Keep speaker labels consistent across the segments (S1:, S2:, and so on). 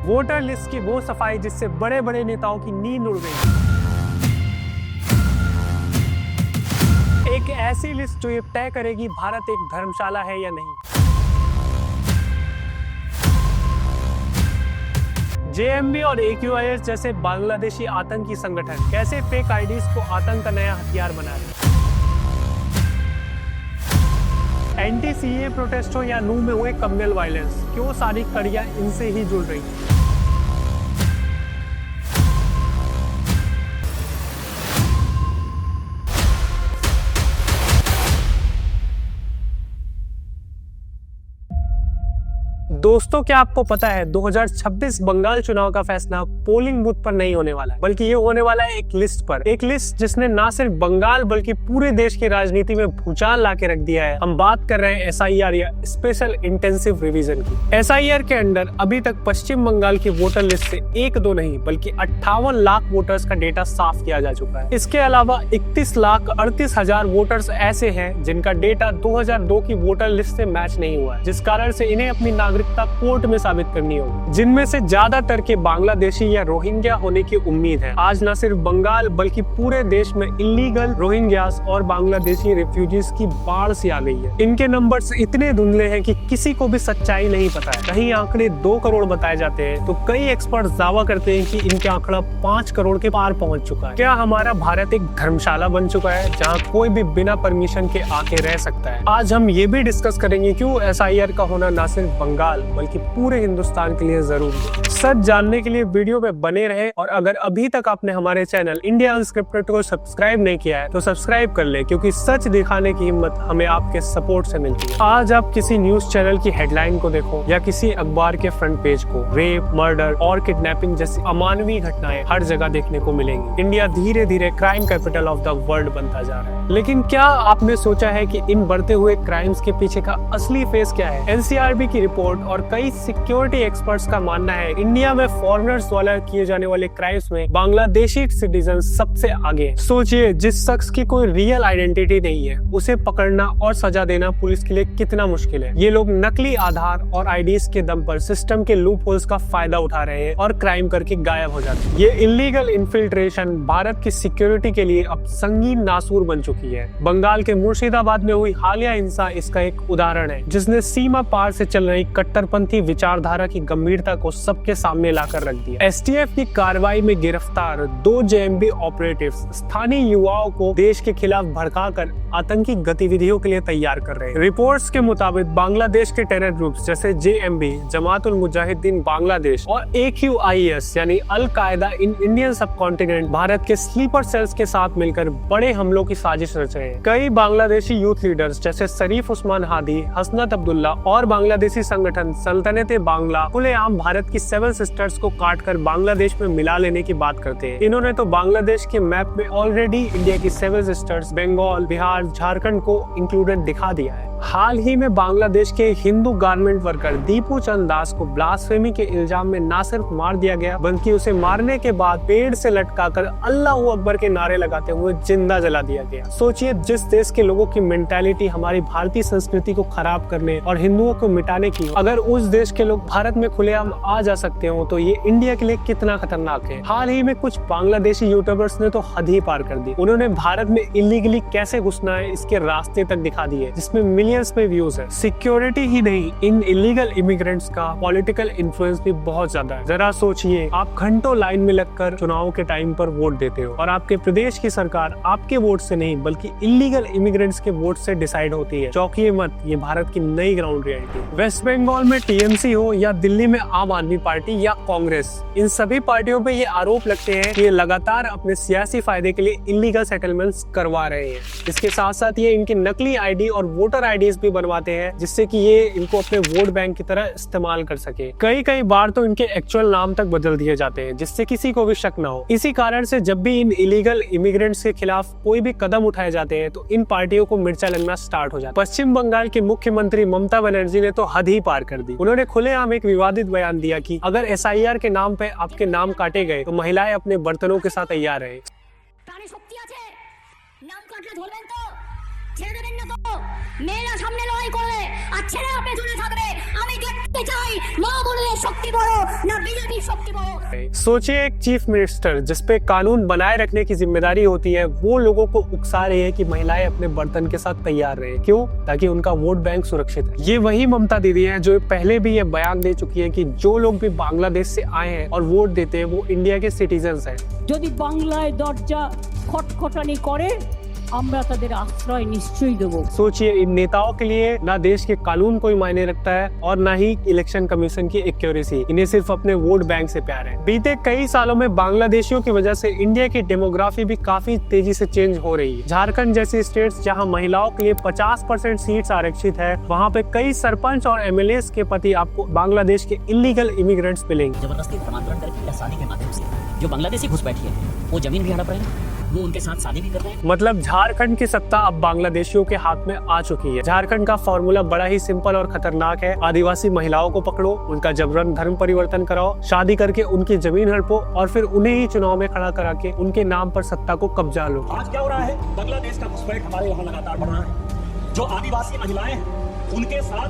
S1: Voter list की वो सफाई जिससे बड़े बड़े नेताओं की नींद उड़ गई। एक ऐसी लिस्ट जो ये तय करेगी भारत एक धर्मशाला है या नहीं। JMB और AQIS जैसे बांग्लादेशी आतंकी संगठन कैसे फेक आईडीज को आतंक का नया हथियार बना रहे। एंटी-CAA प्रोटेस्ट हो या नूह में हुए कम्युनल वायलेंस, क्यों सारी कड़ियां इनसे ही जुड़ रही हैं। दोस्तों, क्या आपको पता है 2026 बंगाल चुनाव का फैसला पोलिंग बूथ पर नहीं होने वाला है, बल्कि ये होने वाला है एक लिस्ट पर। एक लिस्ट जिसने ना सिर्फ बंगाल बल्कि पूरे देश की राजनीति में भूचाल ला के रख दिया है। हम बात कर रहे हैं SIR या स्पेशल इंटेंसिव रिवीजन की। SIR के अंडर अभी तक पश्चिम बंगाल की वोटर लिस्ट से 1-2 नहीं बल्कि 58 लाख वोटर्स का डेटा साफ किया जा चुका है। इसके अलावा 31,38,000 वोटर्स ऐसे हैं जिनका डेटा 2002 की वोटर लिस्ट से मैच नहीं हुआ है, जिस कारण से इन्हें अपनी नागरिकता कोर्ट में साबित करनी होगी, जिनमें से ज्यादातर के बांग्लादेशी या रोहिंग्या होने की उम्मीद है। आज न सिर्फ बंगाल बल्कि पूरे देश में इलीगल रोहिंग्यास और बांग्लादेशी रेफ्यूजीज की बाढ़ सी आ गई है। इनके नंबर्स इतने धुंधले हैं कि किसी को भी सच्चाई नहीं पता है। कहीं आंकड़े 2 करोड़ बताए जाते हैं तो कई एक्सपर्ट दावा करते हैं कि इनके आंकड़ा 5 करोड़ के पार पहुंच चुका है। क्या हमारा भारत एक धर्मशाला बन चुका है जहाँ कोई भी बिना परमिशन के आके रह सकता है? आज हम ये भी डिस्कस करेंगे क्यों SIR का होना न सिर्फ बंगाल बल्कि पूरे हिंदुस्तान के लिए जरूरी है। सच जानने के लिए वीडियो में बने रहे, और अगर अभी तक आपने हमारे चैनल इंडिया अनस्क्रिप्टेड को सब्सक्राइब नहीं किया है तो सब्सक्राइब कर ले, क्योंकि सच दिखाने की हिम्मत हमें आपके सपोर्ट से मिलती है। आज आप किसी न्यूज चैनल की हेडलाइन को देखो या किसी अखबार के फ्रंट पेज को, रेप, मर्डर और किडनैपिंग जैसी अमानवीय घटनाएं हर जगह देखने को मिलेंगी। इंडिया धीरे धीरे crime capital of the world बनता जा रहा है। लेकिन क्या आपने सोचा है कि इन बढ़ते हुए क्राइम्स के पीछे का असली फेस क्या है? NCRB की रिपोर्ट और कई सिक्योरिटी एक्सपर्ट्स का मानना है इंडिया में फॉरेनर्स द्वारा किए जाने वाले क्राइम्स में बांग्लादेशी सिटीजन सबसे आगे है। सोचिए, जिस शख्स की कोई रियल आइडेंटिटी नहीं है उसे पकड़ना और सजा देना पुलिस के लिए कितना मुश्किल है। ये लोग नकली आधार और आईडीज के दम पर सिस्टम के लूप होल्स का फायदा उठा रहे हैं और क्राइम करके गायब हो जाते हैं। ये इलीगल इन्फिल्ट्रेशन भारत की सिक्योरिटी के लिए अब संगीन नासूर बन चुकी है। बंगाल के मुर्शिदाबाद में हुई हालिया हिंसा इसका एक उदाहरण है, जिसने सीमा पार से चल रही कट्टरपंथी विचारधारा की गंभीरता को सबके सामने लाकर रख दिया। STF की कार्रवाई में गिरफ्तार 2 JMB ऑपरेटिव्स स्थानीय युवाओं को देश के खिलाफ भड़काकर आतंकी गतिविधियों के लिए तैयार कर रहे हैं। रिपोर्ट्स के मुताबिक बांग्लादेश के टेरर ग्रुप्स जैसे JMB, जमातुल मुजाहिदीन बांग्लादेश और AQIS यानी अल कायदा इन इंडियन सबकॉन्टिनेंट भारत के स्लीपर सेल्स के साथ मिलकर बड़े हमलों की साजिश रच रहे हैं। कई बांग्लादेशी यूथ लीडर्स जैसे शरीफ उस्मान हादी, हसनत अब्दुल्ला और बांग्लादेशी संगठन सल्तनत बांग्ला खुलेआम भारत की 7 सिस्टर्स को काटकर बांग्लादेश में मिला लेने की बात करते हैं। इन्होंने तो बांग्लादेश के मैप में ऑलरेडी इंडिया की 7 सिस्टर्स बंगाल, बिहार, झारखंड को इंक्लूडेड दिखा दिया है। हाल ही में बांग्लादेश के हिंदू गारमेंट वर्कर दीपू चंद दास को ब्लास्फेमी के इल्जाम में न सिर्फ मार दिया गया बल्कि उसे मारने के बाद पेड़ से लटकाकर अल्लाहू अकबर के नारे लगाते हुए जिंदा जला दिया गया। सोचिए, जिस देश के लोगों की मेंटालिटी हमारी भारतीय संस्कृति को खराब करने और हिंदुओं को मिटाने की हो, अगर उस देश के लोग भारत में खुलेआम आ जा सकते हो तो ये इंडिया के लिए कितना खतरनाक है। हाल ही में कुछ बांग्लादेशी यूट्यूबर्स ने तो हद ही पार कर दी। उन्होंने भारत में इलीगली कैसे घुसना है इसके रास्ते तक दिखा दिए, जिसमें मिलियंस में व्यूज है। सिक्योरिटी ही नहीं, इन इलीगल इमिग्रेंट्स का पॉलिटिकल इन्फ्लुएंस भी बहुत ज्यादा है। जरा सोचिए, आप घंटों लाइन में लगकर चुनाव के टाइम पर वोट देते हो और आपके प्रदेश की सरकार आपके वोट से नहीं बल्कि इलीगल इमिग्रेंट्स के वोट से डिसाइड होती है। चौंकिए मत, ये भारत की नई ग्राउंड रियलिटी। वेस्ट बंगाल में TMC हो या दिल्ली में आम आदमी पार्टी या कांग्रेस, इन सभी पार्टियों पे ये आरोप लगते हैं कि ये लगातार अपने सियासी फायदे के लिए इलीगल सेटलमेंट्स करवा रहे हैं। इसके साथ साथ ये इनकी नकली ID और वोटर IDs भी बनवाते हैं, जिससे कि ये इनको अपने वोट बैंक की तरह इस्तेमाल कर सके। कई बार तो इनके एक्चुअल नाम तक बदल दिए जाते हैं, जिससे किसी को भी शक न हो। इसी कारण से जब भी इन इलीगल इमिग्रेंट्स के खिलाफ कोई भी कदम उठाए जाते हैं तो इन पार्टियों को मिर्चा लगना स्टार्ट हो जाता है। पश्चिम बंगाल की मुख्यमंत्री ममता बनर्जी ने तो हद ही पार कर दी। उन्होंने खुलेआम एक विवादित बयान दिया कि अगर SIR के नाम पे आपके नाम काटे गए तो महिलाएं अपने बर्तनों के साथ तैयार रहे।
S2: মেয়েরা সামনে লড়াই করবে আর ছেলেরা পেছনে থাকবে। আমি দেখতে চাই মা বললে শক্তি বড় না বিজেপি সবচেয়ে বড়।
S1: सोचिए एक चीफ मिनिस्टर जिसपे कानून बनाए रखने की जिम्मेदारी होती है, वो लोगों को उकसा रही है कि महिलाएं अपने बर्तन के साथ तैयार रहे। क्यों? ताकि उनका वोट बैंक सुरक्षित है। ये वही ममता दीदी है जो पहले भी ये बयान दे चुकी है कि जो लोग भी बांग्लादेश से आए हैं और वोट देते हैं वो इंडिया के सिटीजन्स हैं।
S3: যদি বাংলায় দরজা খটখটানি করে আমরা তাদের আশ্রয় নিশ্চয়ই দেব।
S1: सोचिए इन नेताओं के लिए ना देश के कानून कोई मायने रखता है और ना ही इलेक्शन कमीशन की एक्यूरेसी। इन्हें सिर्फ अपने वोट बैंक से प्यार है। बीते कई सालों में बांग्लादेशियों की वजह से इंडिया की डेमोग्राफी भी काफी तेजी से चेंज हो रही है। झारखंड जैसी स्टेट्स जहां महिलाओं के लिए 50% सीट्स आरक्षित है, वहां पे कई सरपंच और एमएलए के पति आपको बांग्लादेश के इलीगल इमिग्रेंट्स मिलेंगे।
S4: जबरदस्ती धर्मांतरण करके या शादी के माध्यम से जो बांग्लादेशी घुसपैठी है वो जमीन भी हड़प रहे हैं, वो उनके साथ शादी भी कर रहे हैं।
S1: मतलब झारखंड की सत्ता अब बांग्लादेशियों के हाथ में आ चुकी है। झारखंड का फॉर्मूला बड़ा ही सिंपल और खतरनाक है। आदिवासी महिलाओं को पकड़ो, उनका जबरन धर्म परिवर्तन कराओ, शादी करके उनकी जमीन हड़पो और फिर उन्हें ही चुनाव में खड़ा करा के उनके नाम पर सत्ता को कब्जा लो।
S5: आज क्या हो रहा है? बांग्लादेश का घुसपैठ हमारे यहाँ लगातार बढ़ रहा है। जो आदिवासी महिलाएं हैं उनके साथ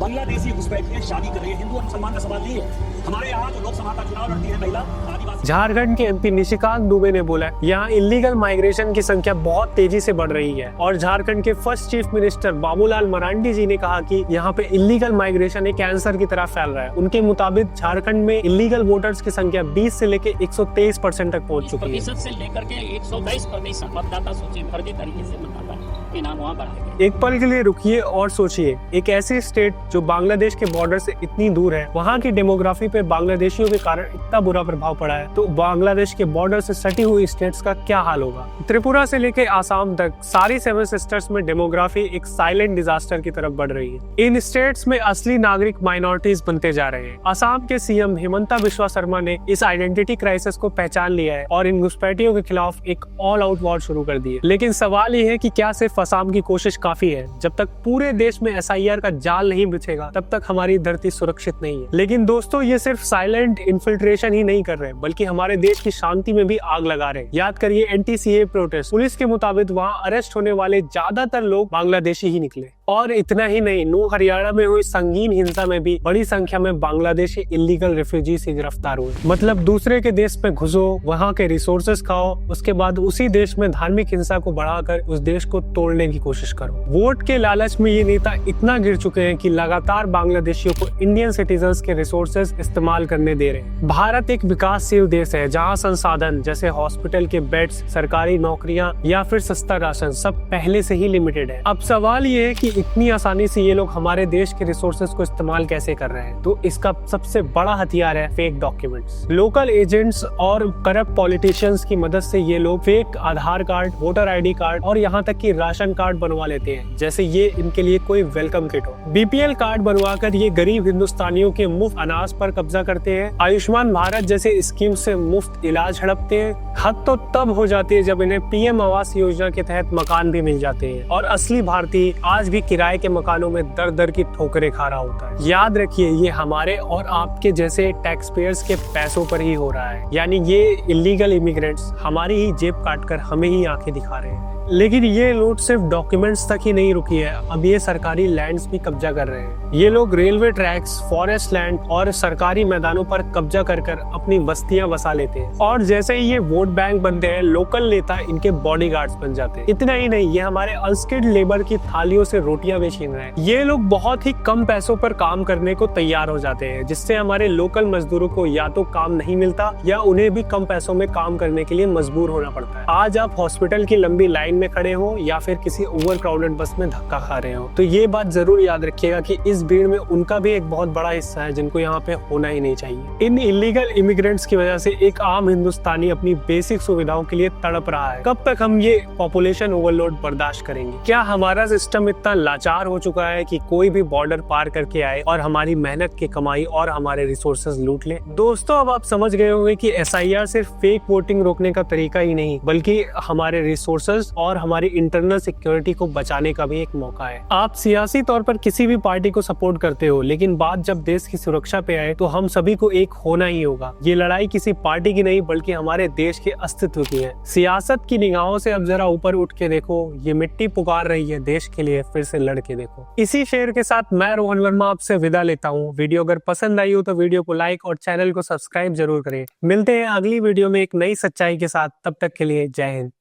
S5: बांग्लादेशी घुसपैठियां शादी कर रही है। हिंदू और मुसलमान का सवाल नहीं है। हमारे यहाँ जो लोकसभा का चुनाव लड़ती है महिला आदिवासी।
S1: झारखंड के एमपी निशिकांत दुबे ने बोला यहाँ इलीगल माइग्रेशन की संख्या बहुत तेजी से बढ़ रही है और झारखंड के first chief minister Babulal Marandi ji ने कहा कि यहाँ पे इलीगल माइग्रेशन एक कैंसर की तरह फैल रहा है। उनके मुताबिक झारखंड में इलीगल वोटर्स की संख्या 20 से लेके 123% तक पहुँच चुकी है।
S4: से लेकर के 122% मतदाता सूची फर्जी तरीके से मतदाता के नाम वहाँ बढ़ाए गए।
S1: एक पल के लिए रुकिए और सोचिए, एक ऐसी स्टेट जो बांग्लादेश के बॉर्डर से इतनी दूर है, वहाँ की डेमोग्राफी पे बांग्लादेशियों के कारण इतना बुरा प्रभाव पड़ा है, तो बांग्लादेश के बॉर्डर से सटी हुई स्टेट्स का क्या हाल होगा। त्रिपुरा से लेके आसाम तक सारी 7 सिस्टर्स में डेमोग्राफी एक साइलेंट डिजास्टर की तरफ बढ़ रही है। इन स्टेट्स में असली नागरिक माइनॉरिटीज बनते जा रहे हैं। असम के सीएम हिमंता बिस्वा शर्मा ने इस आइडेंटिटी क्राइसिस को पहचान लिया है और इन घुसपैठियों के खिलाफ एक ऑल आउट वॉर शुरू कर दी है। लेकिन सवाल ये है कि क्या सिर्फ असम की कोशिश काफी है? जब तक पूरे देश में एसआईआर का जाल नहीं बिछेगा तब तक हमारी धरती सुरक्षित नहीं है। लेकिन दोस्तों, ये सिर्फ साइलेंट इन्फिल्ट्रेशन ही नहीं कर रहे, बल्कि हमारे देश की शांति में भी आग लगा रहे। याद करिए एंटी-सीए प्रोटेस्ट। पुलिस के मुताबिक वहाँ अरेस्ट होने वाले ज्यादातर लोग बांग्लादेशी ही निकले। और इतना ही नहीं, नू हरियाणा में हुई संगीन हिंसा में भी बड़ी संख्या में बांग्लादेशी इलीगल रेफ्यूजीज गिरफ्तार हुए। मतलब दूसरे के देश में घुसो, वहाँ के रिसोर्सेज खाओ, उसके बाद उसी देश में धार्मिक हिंसा को बढ़ाकर उस देश को तोड़ने की कोशिश करो। वोट के लालच में ये नेता इतना गिर चुके हैं कि लगातार बांग्लादेशियों को इंडियन सिटीजन्स के रिसोर्सेज इस्तेमाल करने दे रहे हैं। भारत एक विकासशील देश है जहाँ संसाधन जैसे हॉस्पिटल के बेड्स, सरकारी नौकरियाँ या फिर सस्ता राशन सब पहले से ही लिमिटेड है। अब सवाल ये है कि इतनी आसानी से ये लोग हमारे देश के रिसोर्सेज को इस्तेमाल कैसे कर रहे हैं? तो इसका सबसे बड़ा हथियार है फेक डॉक्यूमेंट्स। लोकल एजेंट्स और करप्ट पॉलिटिशियंस की मदद से ये लोग फेक आधार कार्ड, वोटर आईडी कार्ड और यहाँ तक कि राशन कार्ड बनवा लेते हैं, जैसे ये इनके लिए कोई वेलकम किट हो। बीपीएल कार्ड बनवाकर ये गरीब हिंदुस्तानियों के मुफ्त अनाज पर कब्जा करते हैं। आयुष्मान भारत जैसे स्कीम से मुफ्त इलाज हड़पते हैं। हद तो तब हो जाती है जब इन्हें पीएम आवास योजना के तहत मकान भी मिल जाते हैं और असली भारतीय आज भी किराए के मकानों में दर दर की ठोकरें खा रहा होता है। याद रखिए, ये हमारे और आपके जैसे टैक्स पेयर्स के पैसों पर ही हो रहा है। यानी ये इलीगल इमिग्रेंट्स हमारी ही जेब काटकर हमें ही आंखें दिखा रहे हैं। लेकिन ये लूट सिर्फ डॉक्यूमेंट्स तक ही नहीं रुकी है, अब ये सरकारी लैंड्स भी कब्जा कर रहे हैं। ये लोग रेलवे ट्रैक्स, फॉरेस्ट लैंड और सरकारी मैदानों पर कब्जा कर कर अपनी बस्तियां बसा लेते हैं और जैसे ही ये वोट बैंक बनते हैं, लोकल नेता इनके बॉडीगार्ड्स बन जाते हैं। इतना ही नहीं, ये हमारे अनस्किल्ड लेबर की थालियों से रोटियां भी छीन रहे हैं। ये लोग बहुत ही कम पैसों पर काम करने को तैयार हो जाते हैं, जिससे हमारे लोकल मजदूरों को या तो काम नहीं मिलता या उन्हें भी कम पैसों में काम करने के लिए मजबूर होना पड़ता है। आज आप हॉस्पिटल की लंबी लाइन में खड़े हो या फिर किसी ओवर क्राउडेड बस में धक्का खा रहे हो, तो ये बात जरूर याद रखिएगा कि इस भीड़ में उनका भी एक बहुत बड़ा हिस्सा है जिनको यहाँ पे होना ही नहीं चाहिए। इन इलीगल इमिग्रेंट्स की वजह से एक आम हिंदुस्तानी अपनी बेसिक सुविधाओं के लिए तड़प रहा है। कब तक हम ये पॉपुलेशन ओवरलोड बर्दाश्त करेंगे? क्या हमारा सिस्टम इतना लाचार हो चुका है कि कोई भी बॉर्डर पार करके आए और हमारी मेहनत की कमाई और हमारे रिसोर्सेज लूट ले? दोस्तों, अब आप समझ गए होंगे कि एसआईआर सिर्फ फेक वोटिंग रोकने का तरीका ही नहीं, बल्कि हमारे रिसोर्सेज और और हमारी इंटरनल सिक्योरिटी को बचाने का भी एक मौका है। आप सियासी तौर पर किसी भी पार्टी को सपोर्ट करते हो, लेकिन बात जब देश की सुरक्षा पे आए तो हम सभी को एक होना ही होगा। ये लड़ाई किसी पार्टी की नहीं बल्कि हमारे देश के अस्तित्व की है। सियासत की निगाहों से अब जरा ऊपर उठ के देखो, ये मिट्टी पुकार रही है देश के लिए, फिर से लड़ के देखो। इसी शेर के साथ मैं रोहन वर्मा आपसे विदा लेता हूँ। वीडियो अगर पसंद आई हो तो वीडियो को लाइक और चैनल को सब्सक्राइब जरूर करें। मिलते हैं अगली वीडियो में एक नई सच्चाई के साथ, तब तक के लिए जय हिंद।